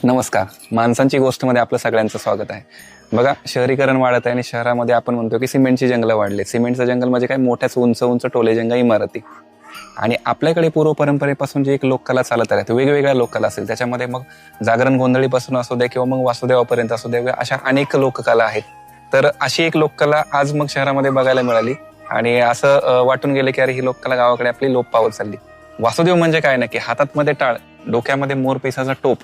नमस्कार. माणसांची गोष्टमध्ये आपलं सगळ्यांचं स्वागत आहे. बघा, शहरीकरण वाढत आहे आणि शहरामध्ये आपण म्हणतो की सिमेंटची जंगलं वाढले. सिमेंटचं जंगल म्हणजे काय, मोठ्याच उंच उंच टोलेजंगा इमारती. आणि आपल्याकडे पूर्व परंपरेपासून जी एक लोककला चालत आहे, वेगवेगळ्या लोककला असेल, त्याच्यामध्ये मग जागरण गोंधळीपासून असू दे किंवा मग वासुदेवापर्यंत असू दे, अशा अनेक लोककला आहेत. तर अशी एक लोककला आज मग शहरामध्ये बघायला मिळाली आणि असं वाटून गेलं की अरे, ही लोककला गावाकडे आपली लोप पावत चालली. वासुदेव म्हणजे काय नक्की? हातात मध्ये टाळ, डोक्यामध्ये मोरपिसाचा टोप,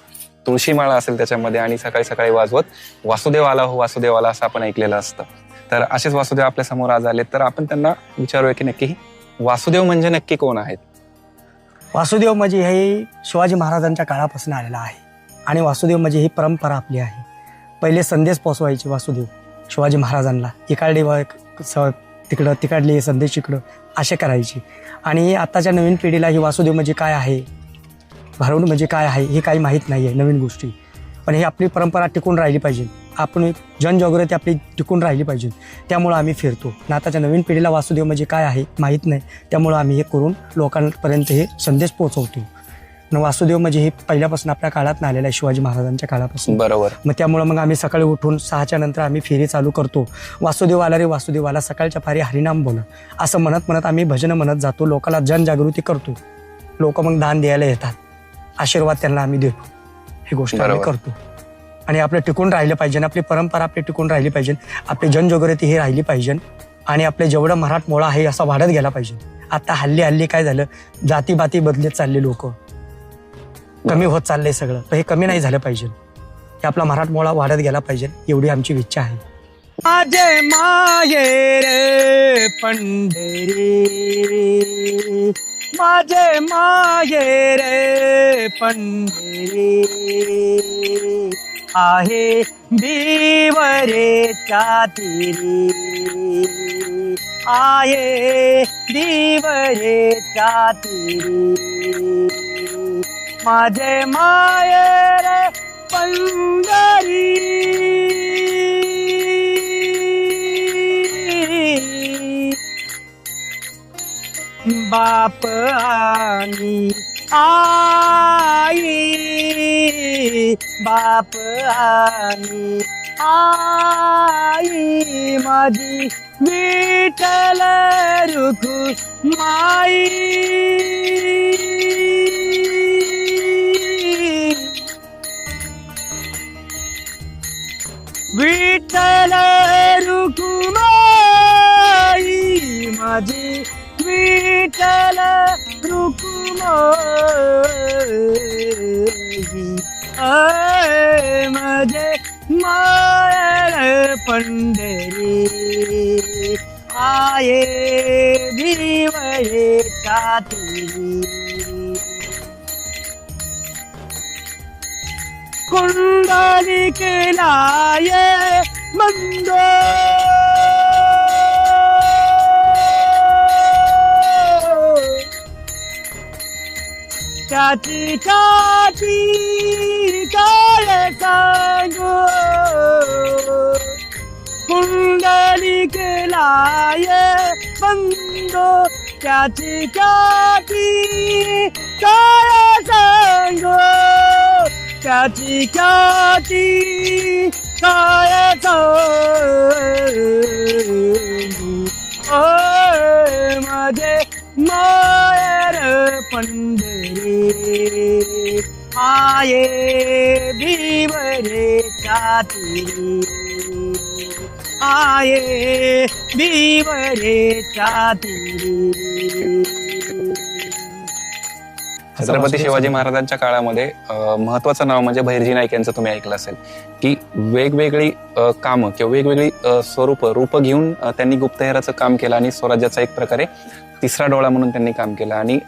तुळशी माळा असेल त्याच्यामध्ये आणि सकाळी सकाळी वाजवत वासुदेव आला हो वासुदेव आला असं आपण ऐकलेलं असतं. तर असेच वासुदेव आपल्या समोर आज आले, तर आपण त्यांना विचारूया की नक्की वासुदेव म्हणजे नक्की कोण आहेत? वासुदेव म्हणजे हे शिवाजी महाराजांच्या काळापासून आलेला आहे आणि वासुदेव म्हणजे ही परंपरा आपली आहे. पहिले संदेश पोचवायचे वासुदेव शिवाजी महाराजांना, इकडे तिकडं, तिकडले संदेश इकडं, असे करायचे. आणि आताच्या नवीन पिढीला ही वासुदेव म्हणजे काय आहे, भारुड म्हणजे काय आहे, हे काही माहीत नाही आहे नवीन गोष्टी. पण ही आपली परंपरा टिकून राहिली पाहिजे, आपण जनजागृती आपली टिकून राहिली पाहिजे. त्यामुळं आम्ही फिरतो. आणि आताच्या नवीन पिढीला वासुदेव म्हणजे काय आहे माहीत नाही, त्यामुळं आम्ही हे करून लोकांपर्यंत हे संदेश पोहोचवतो. आणि वासुदेव म्हणजे हे पहिल्यापासून आपल्या काळात आलेलं आहे, शिवाजी महाराजांच्या काळापासून. बरोबर. मग त्यामुळं मग आम्ही सकाळी उठून 6च्या नंतर आम्ही फेरी चालू करतो. वासुदेव आला रे वासुदेव आला, सकाळच्या फारी हरिनाम बोला, असं म्हणत म्हणत आम्ही भजन म्हणत जातो, लोकांना जनजागृती करतो. लोक मग दान द्यायला येतात, आशीर्वाद त्यांना आम्ही देतो. ही गोष्ट आम्ही करतो आणि आपलं टिकून राहिलं पाहिजे, आपली परंपरा आपली टिकून राहिली पाहिजे, आपली जनजागृती ही राहिली पाहिजे आणि आपले जेवढं मराठमोळा आहे असा वाढत गेला पाहिजे. आता हल्ली काय झालं, जातीबाती बदलत चालले, लोक कमी होत चाललंय सगळं. तर हे कमी नाही झालं पाहिजे, हे आपला मराठमोळा वाढत गेला पाहिजे, एवढी आमची इच्छा आहे. माझे माहेर पंढरी, माझे माहेर पंढरी, आहे दिवरेच्या तीरी, आहे दिवरेच्या तीरी, माझे माहेर पंढरी. बाप आणि आई, बाप आणि आई, माझी विठ्ठल रुक्माई, विठ्ठल रुक्माई, माझी विठ्ठल रुक्माई, माझे माहेर पंढरी, आहे दिवरेच्या तीरी, कुंडली केलाय मंद, त्याची छाती काय सांगू, कुंडली केलाय बंद, त्याची छाती काय सांगू, त्याची छाती काय सांगू, माझे माहेर पंढरी, आहे दिवरेच्या तीरी, आहे दिवरेच्या तीरी. छत्रपती शिवाजी महाराजांच्या काळामध्ये महत्वाचं नाव म्हणजे भैरजी नाईक यांचं तुम्ही ऐकलं असेल, की वेगवेगळी कामं किंवा वेगवेगळी रूप घेऊन त्यांनी गुप्तहेराचं काम केलं आणि स्वराज्याचा एक प्रकारे तिसरा डोळा म्हणून त्यांनी काम केलं. आणि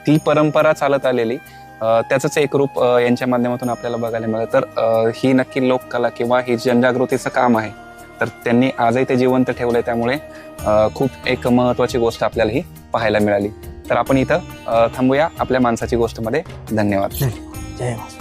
ती परंपरा चालत आलेली, त्याचंच एक रूप यांच्या माध्यमातून आपल्याला बघायला मिळतं. तर ही नक्की लोककला किंवा ही जनजागृतीचं काम आहे, तर त्यांनी आजही ते जिवंत ठेवलंय. त्यामुळे खूप एक महत्वाची गोष्ट आपल्याला ही पाहायला मिळाली. तर आपण इथं थांबूया आपल्या माणसाची गोष्टमध्ये. धन्यवाद. जय महाराज.